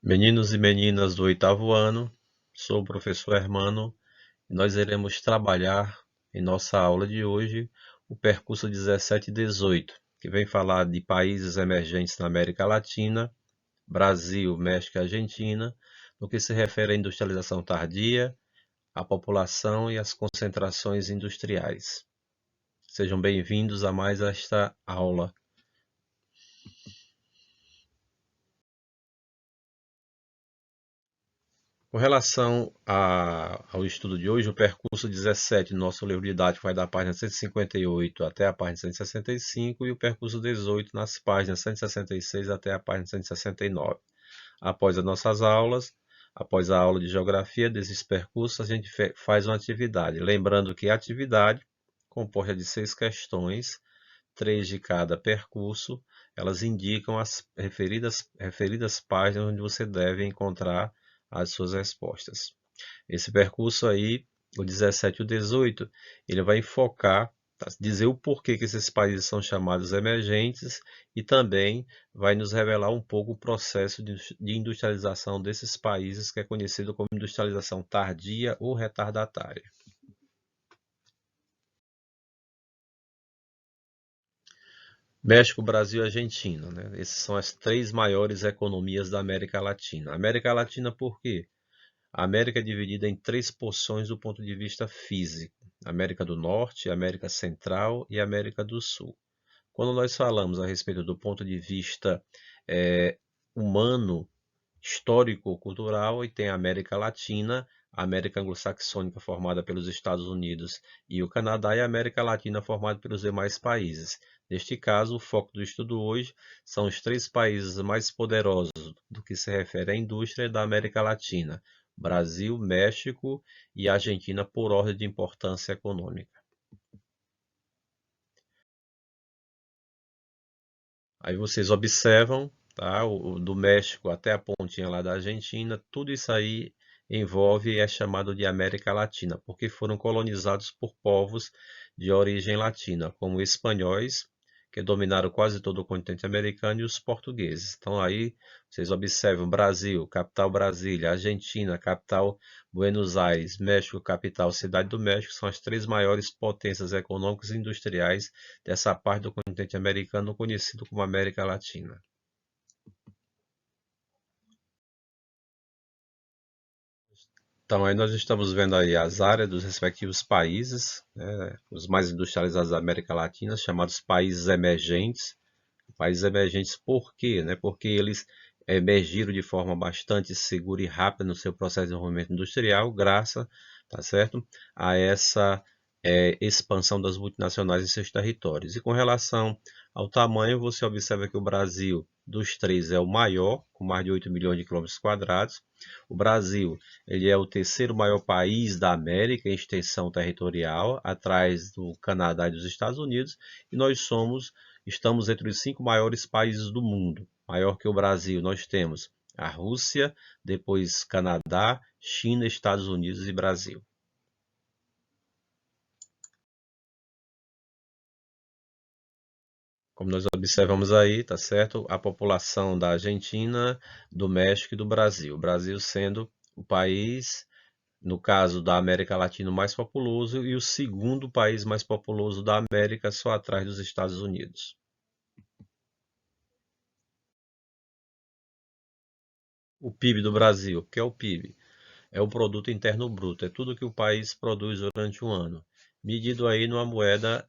Meninos e meninas do oitavo ano, sou o professor Hermano e nós iremos trabalhar em nossa aula de hoje o percurso 17 e 18, que vem falar de países emergentes na América Latina, Brasil, México e Argentina, no que se refere à industrialização tardia, à população e às concentrações industriais. Sejam bem-vindos a mais esta aula. Com relação ao estudo de hoje, o percurso 17 do nosso livro didático vai da página 158 até a página 165 e o percurso 18 nas páginas 166 até a página 169. Após as nossas aulas, após a aula de geografia desses percursos, a gente faz uma atividade. Lembrando que a atividade composta de 6 questões, 3 de cada percurso, elas indicam as referidas páginas onde você deve encontrar as suas respostas. Esse percurso aí, o 17 e o 18, ele vai focar, dizer o porquê que esses países são chamados emergentes e também vai nos revelar um pouco o processo de industrialização desses países, que é conhecido como industrialização tardia ou retardatária. México, Brasil e Argentina, né? Essas são as 3 maiores economias da América Latina. América Latina por quê? A América é dividida em 3 porções do ponto de vista físico: América do Norte, América Central e América do Sul. Quando nós falamos a respeito do ponto de vista humano, histórico-cultural, e tem a América Latina, a América Anglo-Saxônica formada pelos Estados Unidos e o Canadá, e a América Latina formada pelos demais países. Neste caso, o foco do estudo hoje são os 3 países mais poderosos do que se refere à indústria da América Latina: Brasil, México e Argentina, por ordem de importância econômica. Aí vocês observam, tá? Do México até a pontinha lá da Argentina, tudo isso aí envolve e é chamado de América Latina, porque foram colonizados por povos de origem latina, como espanhóis, que dominaram quase todo o continente americano, e os portugueses. Então aí vocês observam Brasil, capital Brasília; Argentina, capital Buenos Aires; México, capital Cidade do México. São as 3 maiores potências econômicas e industriais dessa parte do continente americano, conhecido como América Latina. Então, aí nós estamos vendo aí as áreas dos respectivos países, né, os mais industrializados da América Latina, chamados países emergentes. Países emergentes por quê? Né? Porque eles emergiram de forma bastante segura e rápida no seu processo de desenvolvimento industrial, graças, tá certo, a essa expansão das multinacionais em seus territórios. E com relação ao tamanho, você observa que o Brasil, dos 3, é o maior, com mais de 8 milhões de quilômetros quadrados. O Brasil, ele é o terceiro maior país da América em extensão territorial, atrás do Canadá e dos Estados Unidos, e estamos entre os 5 maiores países do mundo. Maior que o Brasil, nós temos a Rússia, depois Canadá, China, Estados Unidos e Brasil. Como nós observamos aí, tá certo? A população da Argentina, do México e do Brasil. O Brasil sendo o país, no caso da América Latina, mais populoso, e o segundo país mais populoso da América, só atrás dos Estados Unidos. O PIB do Brasil, o que é o PIB? É o Produto Interno Bruto, é tudo que o país produz durante um ano, medido aí numa moeda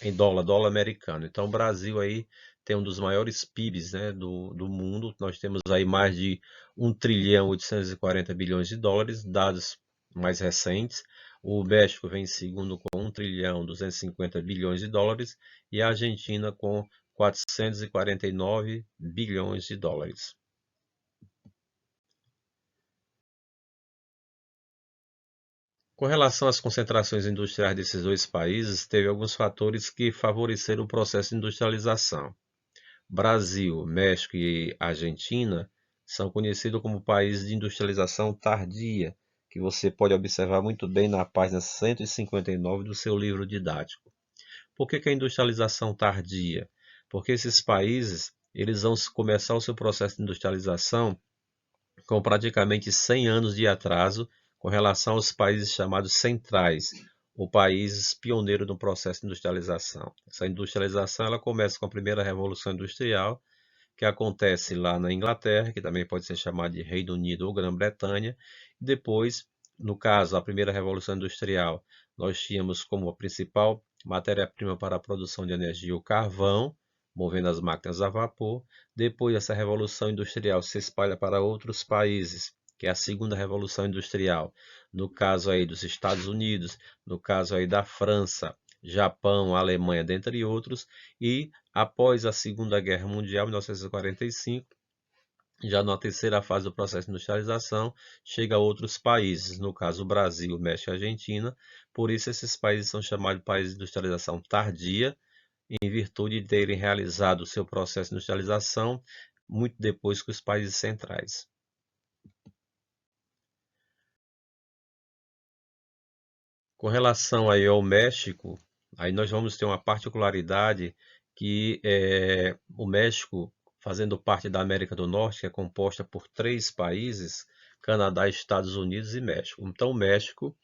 em dólar, dólar americano. Então, o Brasil aí tem um dos maiores PIBs, né, do mundo. Nós temos aí mais de 1 trilhão 840 bilhões de dólares, dados mais recentes. O México vem em segundo com 1 trilhão 250 bilhões de dólares e a Argentina com 449 bilhões de dólares. Com relação às concentrações industriais desses 2 países, teve alguns fatores que favoreceram o processo de industrialização. Brasil, México e Argentina são conhecidos como países de industrialização tardia, que você pode observar muito bem na página 159 do seu livro didático. Por que a industrialização tardia? Porque esses países eles vão começar o seu processo de industrialização com praticamente 100 anos de atraso com relação aos países chamados centrais, ou países pioneiros no processo de industrialização. Essa industrialização ela começa com a primeira Revolução Industrial, que acontece lá na Inglaterra, que também pode ser chamada de Reino Unido ou Grã-Bretanha, e depois, no caso, a primeira Revolução Industrial, nós tínhamos como a principal matéria-prima para a produção de energia o carvão, movendo as máquinas a vapor. Depois, essa Revolução Industrial se espalha para outros países, que é a segunda Revolução Industrial, no caso aí dos Estados Unidos, no caso aí da França, Japão, Alemanha, dentre outros, e após a Segunda Guerra Mundial, 1945, já na terceira fase do processo de industrialização, chega a outros países, no caso o Brasil, México e Argentina. Por isso esses países são chamados de países de industrialização tardia, em virtude de terem realizado o seu processo de industrialização muito depois que os países centrais. Com relação aí ao México, aí nós vamos ter uma particularidade que o México, fazendo parte da América do Norte, que é composta por 3 países, Canadá, Estados Unidos e México. Então o México,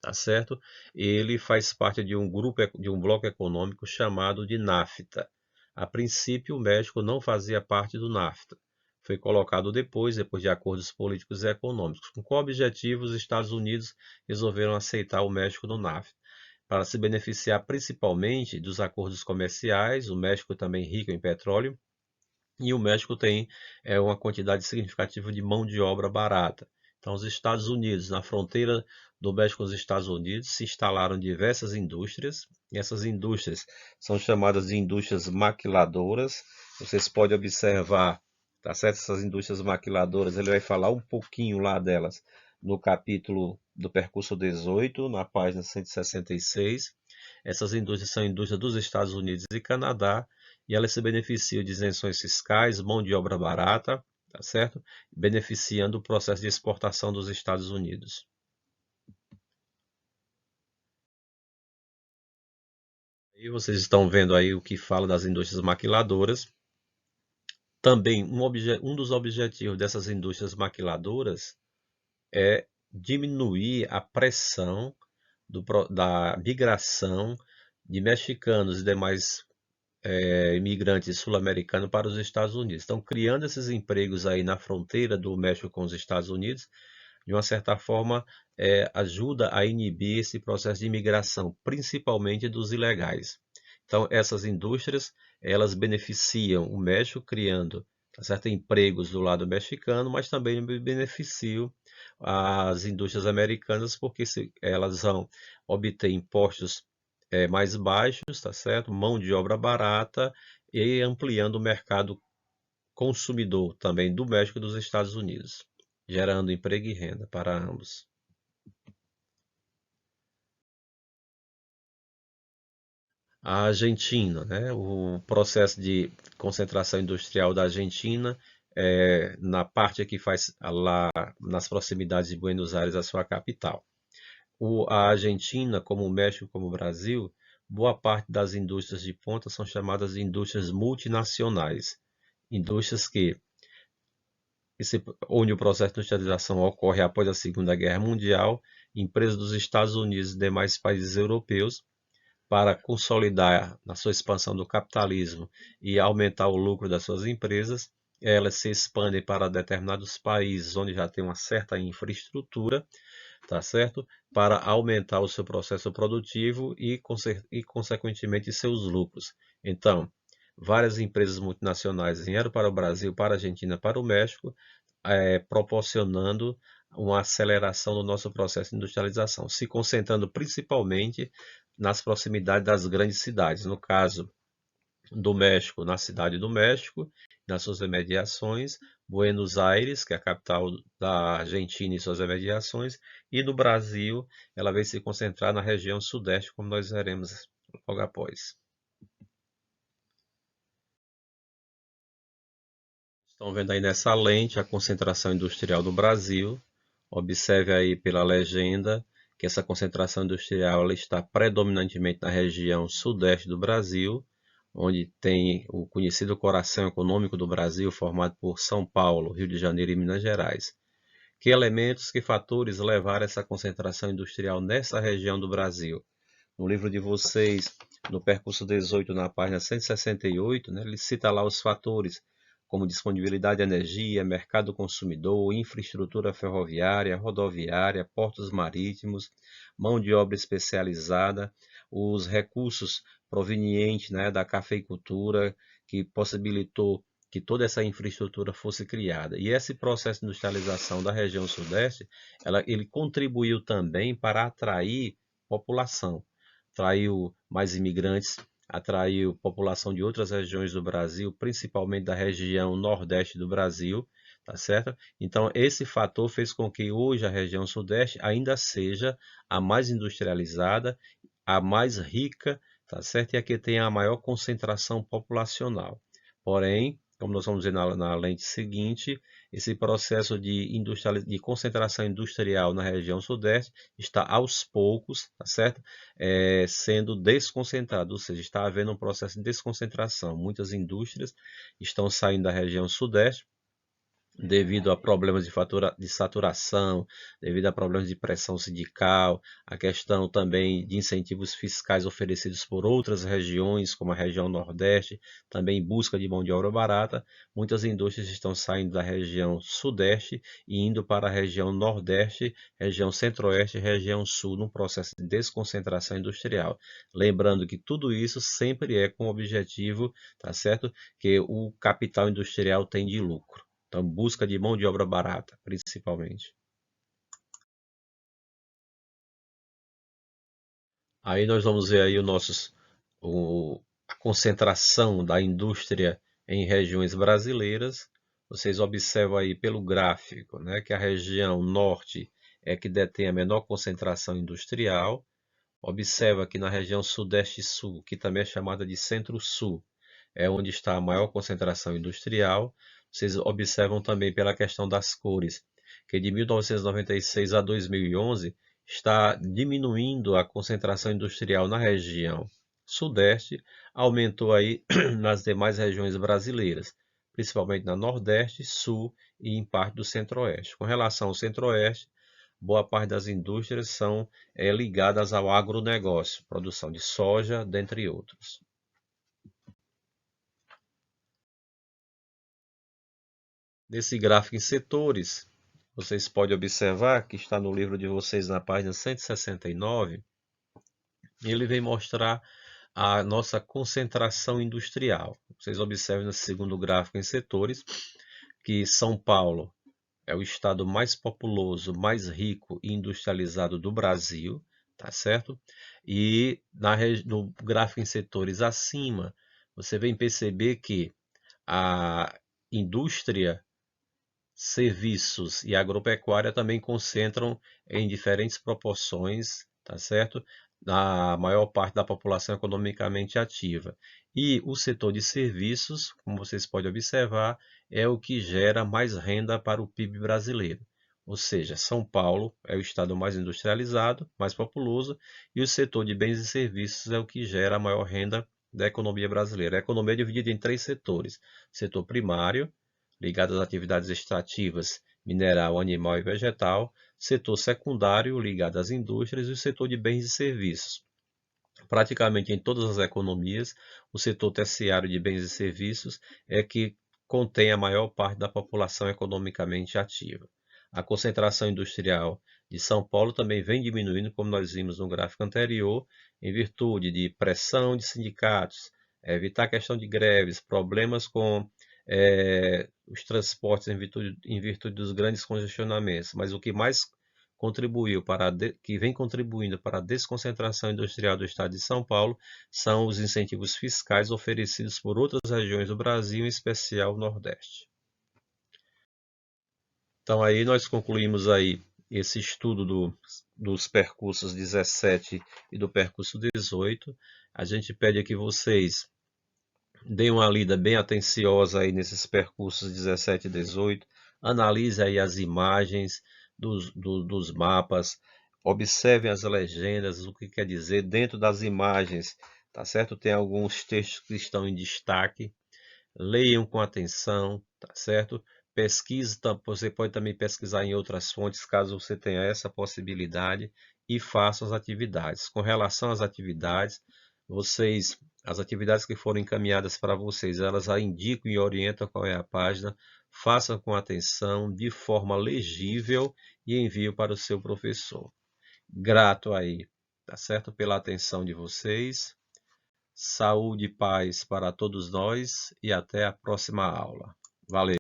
tá certo? Ele faz parte de um grupo, de um bloco econômico chamado de NAFTA. A princípio, o México não fazia parte do NAFTA. Foi colocado depois de acordos políticos e econômicos. Com qual objetivo os Estados Unidos resolveram aceitar o México no NAFTA? Para se beneficiar principalmente dos acordos comerciais. O México também é rico em petróleo e o México tem uma quantidade significativa de mão de obra barata. Então, os Estados Unidos, na fronteira do México com os Estados Unidos, se instalaram diversas indústrias. E essas indústrias são chamadas de indústrias maquiladoras. Vocês podem observar, tá certo? Essas indústrias maquiladoras, ele vai falar um pouquinho lá delas no capítulo do percurso 18, na página 166. Essas indústrias são indústrias dos Estados Unidos e Canadá, e elas se beneficiam de isenções fiscais, mão de obra barata, tá certo? Beneficiando o processo de exportação dos Estados Unidos. E vocês estão vendo aí o que fala das indústrias maquiladoras. Também um dos objetivos dessas indústrias maquiladoras é diminuir a pressão da migração de mexicanos e demais imigrantes sul-americanos para os Estados Unidos. Estão criando esses empregos aí na fronteira do México com os Estados Unidos, de uma certa forma ajuda a inibir esse processo de imigração, principalmente dos ilegais. Então essas indústrias, elas beneficiam o México criando, tá certo, empregos do lado mexicano, mas também beneficiam as indústrias americanas, porque elas vão obter impostos mais baixos, tá certo? Mão de obra barata e ampliando o mercado consumidor também do México e dos Estados Unidos, gerando emprego e renda para ambos. A Argentina, né? O processo de concentração industrial da Argentina, na parte que faz lá nas proximidades de Buenos Aires, a sua capital. A Argentina, como o México, como o Brasil, boa parte das indústrias de ponta são chamadas de indústrias multinacionais. Indústrias onde o processo de industrialização ocorre após a Segunda Guerra Mundial, empresas dos Estados Unidos e demais países europeus, para consolidar na sua expansão do capitalismo e aumentar o lucro das suas empresas, elas se expandem para determinados países onde já tem uma certa infraestrutura, tá certo? Para aumentar o seu processo produtivo e consequentemente, seus lucros. Então, várias empresas multinacionais vieram para o Brasil, para a Argentina, para o México, proporcionando uma aceleração do nosso processo de industrialização, se concentrando principalmente nas proximidades das grandes cidades. No caso do México, na cidade do México, nas suas imediações, Buenos Aires, que é a capital da Argentina e suas imediações, e no Brasil, ela vai se concentrar na região sudeste, como nós veremos logo após. Estão vendo aí nessa lente a concentração industrial do Brasil. Observe aí pela legenda que essa concentração industrial ela está predominantemente na região sudeste do Brasil, onde tem o conhecido coração econômico do Brasil, formado por São Paulo, Rio de Janeiro e Minas Gerais. Que elementos, que fatores levaram essa concentração industrial nessa região do Brasil? No livro de vocês, no percurso 18, na página 168, né, ele cita lá os fatores, como disponibilidade de energia, mercado consumidor, infraestrutura ferroviária, rodoviária, portos marítimos, mão de obra especializada, os recursos provenientes, né, da cafeicultura, que possibilitou que toda essa infraestrutura fosse criada. E esse processo de industrialização da região sudeste, ele contribuiu também para atrair população, atraiu mais imigrantes, atraiu população de outras regiões do Brasil, principalmente da região nordeste do Brasil, tá certo? Então, esse fator fez com que hoje a região sudeste ainda seja a mais industrializada, a mais rica, tá certo? E a que tem a maior concentração populacional. Porém, como nós vamos ver na lente seguinte, esse processo de concentração industrial na região sudeste está aos poucos, tá certo? Sendo desconcentrado, ou seja, está havendo um processo de desconcentração. Muitas indústrias estão saindo da região sudeste devido a problemas de saturação, devido a problemas de pressão sindical, a questão também de incentivos fiscais oferecidos por outras regiões, como a região Nordeste, também em busca de mão de obra barata. Muitas indústrias estão saindo da região Sudeste e indo para a região Nordeste, região Centro-Oeste e região Sul, num processo de desconcentração industrial. Lembrando que tudo isso sempre é com o objetivo, tá certo? Que o capital industrial tem de lucro. Então, busca de mão de obra barata, principalmente. Aí nós vamos ver aí a concentração da indústria em regiões brasileiras. Vocês observam aí pelo gráfico, né, que a região norte é que detém a menor concentração industrial. Observa que na região sudeste e sul, que também é chamada de centro-sul, é onde está a maior concentração industrial. Vocês observam também pela questão das cores, que de 1996 a 2011 está diminuindo a concentração industrial na região sudeste, aumentou aí nas demais regiões brasileiras, principalmente na Nordeste, Sul e em parte do Centro-Oeste. Com relação ao Centro-Oeste, boa parte das indústrias são ligadas ao agronegócio, produção de soja, dentre outros. Nesse gráfico em setores, vocês podem observar que está no livro de vocês na página 169, ele vem mostrar a nossa concentração industrial. Vocês observam nesse segundo gráfico em setores que São Paulo é o estado mais populoso, mais rico e industrializado do Brasil, tá certo? E no gráfico em setores acima, você vem perceber que a indústria, serviços e agropecuária também concentram em diferentes proporções, tá certo? Na maior parte da população economicamente ativa. E o setor de serviços, como vocês podem observar, é o que gera mais renda para o PIB brasileiro. Ou seja, São Paulo é o estado mais industrializado, mais populoso, e o setor de bens e serviços é o que gera a maior renda da economia brasileira. A economia é dividida em três setores: setor primário, ligado às atividades extrativas, mineral, animal e vegetal, setor secundário, ligado às indústrias, e o setor de bens e serviços. Praticamente em todas as economias, o setor terciário de bens e serviços é que contém a maior parte da população economicamente ativa. A concentração industrial de São Paulo também vem diminuindo, como nós vimos no gráfico anterior, em virtude de pressão de sindicatos, evitar a questão de greves, problemas com os transportes em virtude dos grandes congestionamentos. Mas o que mais contribuiu que vem contribuindo para a desconcentração industrial do estado de São Paulo são os incentivos fiscais oferecidos por outras regiões do Brasil, em especial o Nordeste. Então aí nós concluímos aí esse estudo dos percursos 17 e do percurso 18. A gente pede que vocês deem uma lida bem atenciosa aí nesses percursos 17 e 18. Analise aí as imagens dos mapas, observem as legendas, o que quer dizer. Dentro das imagens, tá certo? Tem alguns textos que estão em destaque. Leiam com atenção, tá certo? pesquise, você pode também pesquisar em outras fontes, caso você tenha essa possibilidade, e faça as atividades. Com relação às atividades, as atividades que foram encaminhadas para vocês, elas a indicam e orientam qual é a página, façam com atenção, de forma legível e envie para o seu professor. Grato aí, tá certo? Pela atenção de vocês. Saúde e paz para todos nós e até a próxima aula. Valeu!